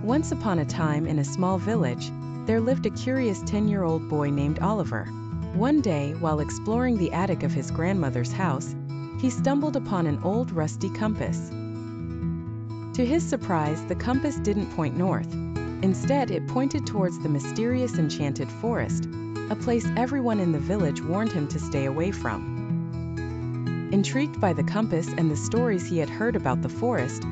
Once upon a time in a small village, there lived a curious 10-year-old boy named Oliver. One day, while exploring the attic of his grandmother's house, he stumbled upon an old rusty compass. To his surprise, the compass didn't point north. Instead, it pointed towards the mysterious enchanted forest, a place everyone in the village warned him to stay away from. Intrigued by the compass and the stories he had heard about the forest,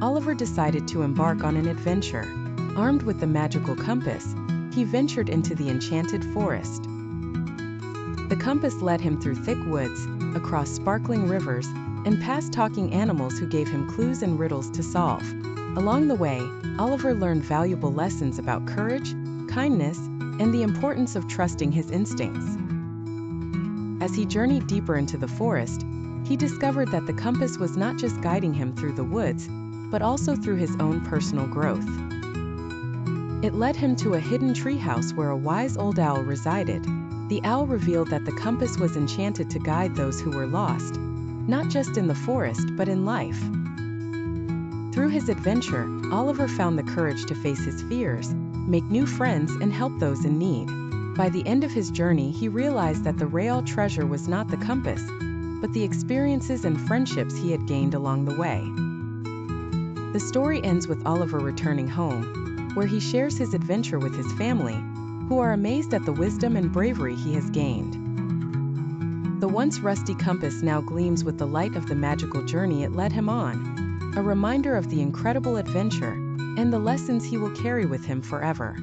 Oliver decided to embark on an adventure. Armed with the magical compass, he ventured into the enchanted forest. The compass led him through thick woods, across sparkling rivers, and past talking animals who gave him clues and riddles to solve. Along the way, Oliver learned valuable lessons about courage, kindness, and the importance of trusting his instincts. As he journeyed deeper into the forest, he discovered that the compass was not just guiding him through the woods, but also through his own personal growth. It led him to a hidden treehouse where a wise old owl resided. The owl revealed that the compass was enchanted to guide those who were lost, not just in the forest but in life. Through his adventure, Oliver found the courage to face his fears, make new friends, and help those in need. By the end of his journey, he realized that the real treasure was not the compass, but the experiences and friendships he had gained along the way. The story ends with Oliver returning home, where he shares his adventure with his family, who are amazed at the wisdom and bravery he has gained. The once rusty compass now gleams with the light of the magical journey it led him on, a reminder of the incredible adventure and the lessons he will carry with him forever.